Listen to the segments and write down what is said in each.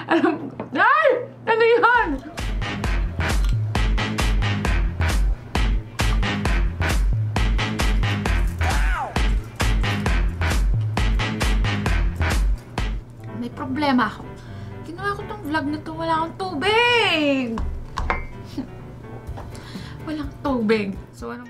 Alam, ay! Ano yan? May problema ako. Ginawa ko tong vlog na to, wala akong tubig! Walang tubig. So, anong...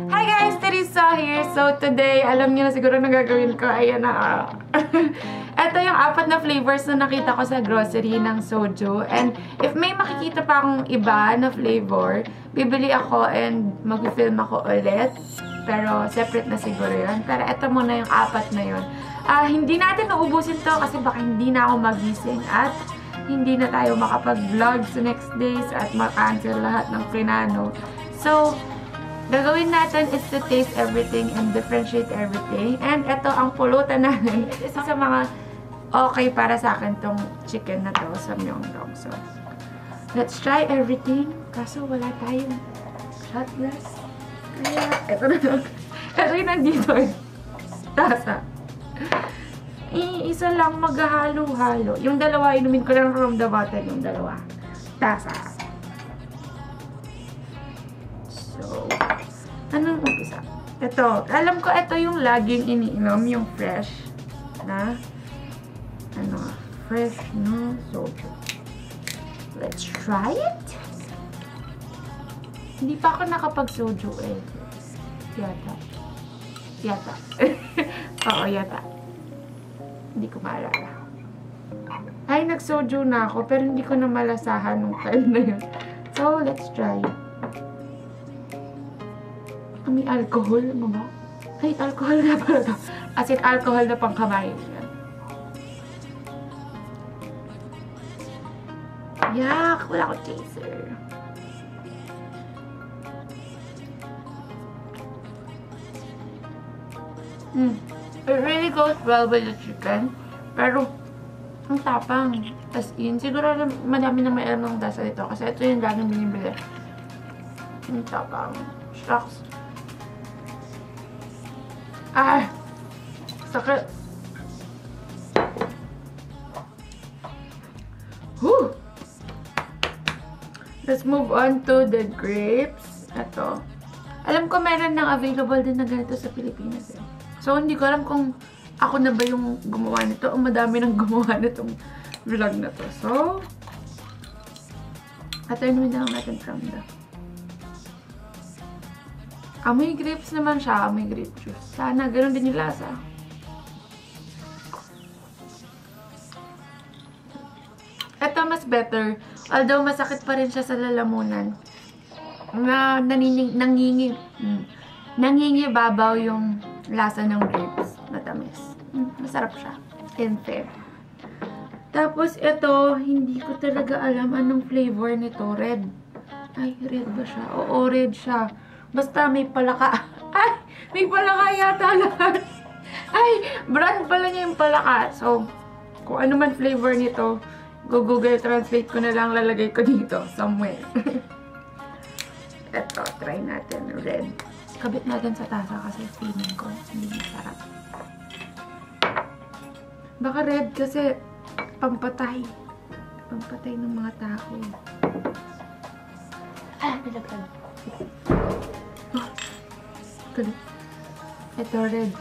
Hi guys! Teresa here. So, today, alam niyo na siguro na gagawin ko. Ayan na. Ito yung 4 na flavors na nakita ko sa grocery ng soju. And if may makikita pa akong iba na flavor, bibili ako and mag-film ako ulit. Pero separate na siguro yun. Pero ito muna yung 4 na yun. Hindi natin nauubusin to kasi baka hindi na ako magising at hindi na tayo makapag-vlog sa next days at ma-cancel lahat ng plinano. So, gagawin natin is to taste everything and differentiate everything. And ito ang pulutan namin. Isa sa mga okay para sa akin tong chicken na to sa Myeongdong. So, let's try everything. Kaso wala tayong shot glass. Kaya, ito na lang. Ito yung nandito eh. Tasa. Isa lang maghahalo-halo. Yung dalawa, inumin ko lang from the bottle yung dalawa. Tasa. So, anong umpisa? Ito. Alam ko ito yung laging iniinom, yung fresh na fresh no soju. Let's try it. Hindi pa ako nakapag-soju eh. Yata. Oo, yata. Hindi ko maalala. Ay, nag-soju na ako pero hindi ko na malasahan nung time na yun. So, let's try it. May alcohol mo ba? Ay, alcohol na pala ito. As in, alcohol na pang kamay. Yak! Wala ko chaser. It really goes well with the chicken. Pero, ang tapang. As in, siguro madami na may alam ng dasa dito. Kasi ito yung laging binibili. Ang tapang. Shucks. Ah! Sakit. Whew! Let's move on to the grapes. Ito. Alam ko meron nang available din na ganito sa Pilipinas eh. So, hindi ko alam kung ako na ba yung gumawa nito o madami nang gumawa nitong vlog na to. So, aternuin na lang natin from the... Amoy grapes naman siya. Amoy grape juice. Sana, ganoon din yung lasa. Ito mas better. Although, masakit pa rin siya sa lalamunan. Na nangingibabaw yung lasa ng grapes. Matamis. Masarap siya. And fair. Tapos, ito, hindi ko talaga alam anong flavor nito. Red. Ay, red ba siya? Oo, red siya. Basta may palaka. Ay! May palaka yata lahat. Ay! Brand pala niya yung palaka. So, kung ano man flavor nito, Google Translate ko na lang, lalagay ko dito. Somewhere. Ito, try natin. Red. Kabit natin sa tasa kasi feeling ko hindi masarap. Baka red kasi pampatay. Pampatay ng mga tao. Nilaglag. Ito, red.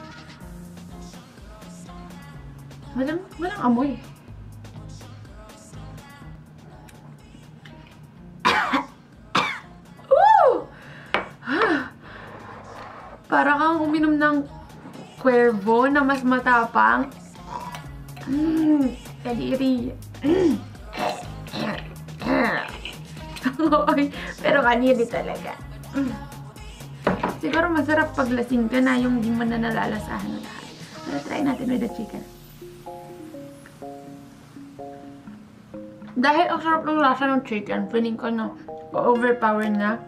Walang amoy. Para kang uminom ng Cuervo na mas matapang. Kadiri. Pero kanili talaga. Siguro masarap pag lasing ka na yung di mo na nalalasahan na lahat. Pero try natin with the chicken. Dahil ang sarap ng lasa ng chicken, feeling ko na overpower na.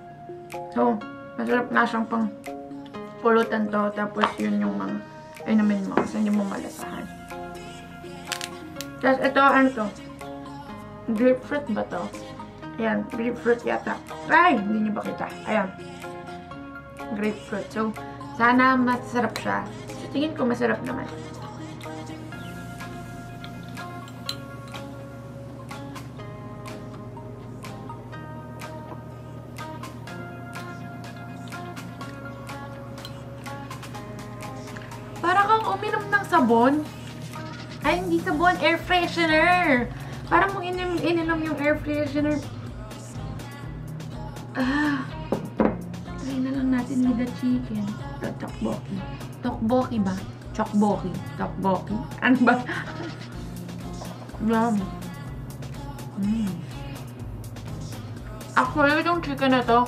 So, masarap na siyang pang pulutan to. Tapos yun yung mga inumin mo kasi hindi mo malasahan. Tapos ito, ano to? Grapefruit ba to? Ayan, grapefruit yata. Ay, hindi nyo ba kita? Ayan. Grapefruit. So, sana masarap siya. So, tingin ko masarap naman. Para kang uminom ng sabon. Ay, hindi sabon. Air freshener. Parang mong ininom yung air freshener. Try na lang natin with the chicken. Tokboki. Tokboki ba? Chokboki. Tokboki. Ano ba? Yum. Actually, itong chicken na to,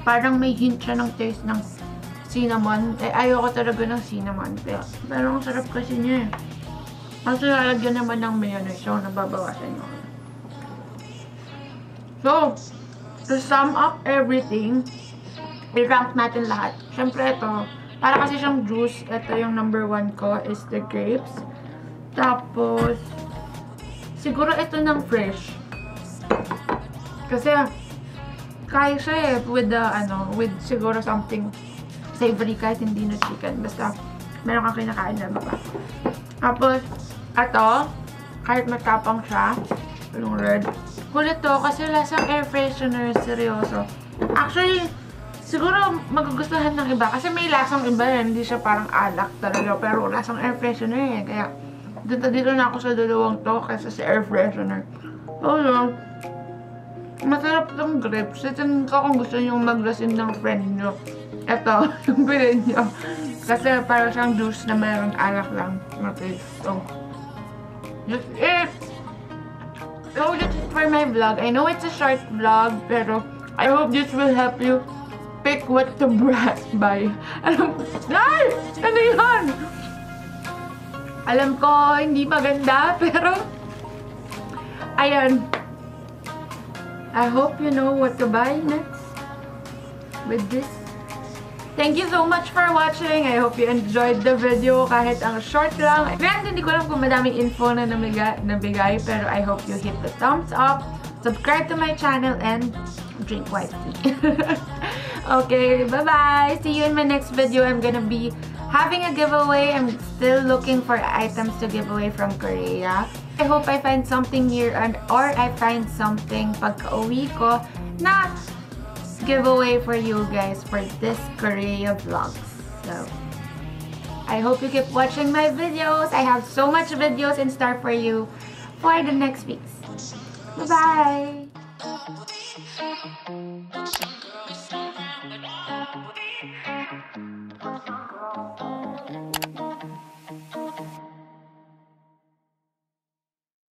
parang may hint siya ng taste ng cinnamon. Eh, ayoko talaga ng cinnamon. Pero ang sarap kasi niya eh. Kasi lalagyan naman ng mayonnaise. So, nababawasan yun. So, to sum up everything, i-rank natin lahat. Siyempre ito, para kasi siyang juice, ito yung number 1 ko is the grapes. Tapos, siguro ito ng fresh. Kasi, kaya siya eh, with the, with siguro something savory kahit hindi na chicken. Basta, meron kang kinakain na ba. Tapos, ito, kahit matapang siya, yung red. Kulit to, kasi lasang air freshener, seryoso. Actually, siguro magugustuhan ng iba. Kasi may lasang iba yan, hindi siya parang alak talaga. Pero lasang air freshener eh. Kaya, dito na ako sa dalawang to, kaysa sa air freshener. So, yun. Masarap itong grapes. Ito ko kung gusto nyo maglasin ng friend nyo. Ito, yung bilhin nyo. Kasi parang siyang juice na mayroong alak lang na taste. So, just it! So, that's it for my vlog. I know it's a short vlog, pero I hope this will help you pick what to buy. Ay! Ano yun? Alam ko, hindi maganda, pero ayan. I hope you know what to buy next with this. Thank you so much for watching. I hope you enjoyed the video kahit ang short lang. Friends, hindi ko alam kung madaming info na nabigay, pero I hope you hit the thumbs up, subscribe to my channel, and drink white tea. Okay, bye-bye! See you in my next video. I'm gonna be having a giveaway. I'm still looking for items to give away from Korea. I hope I find something here or I find something pagka-uwi ko na giveaway for you guys for this Korea vlogs. So, I hope you keep watching my videos. I have so much videos in store for you for the next weeks. Bye-bye!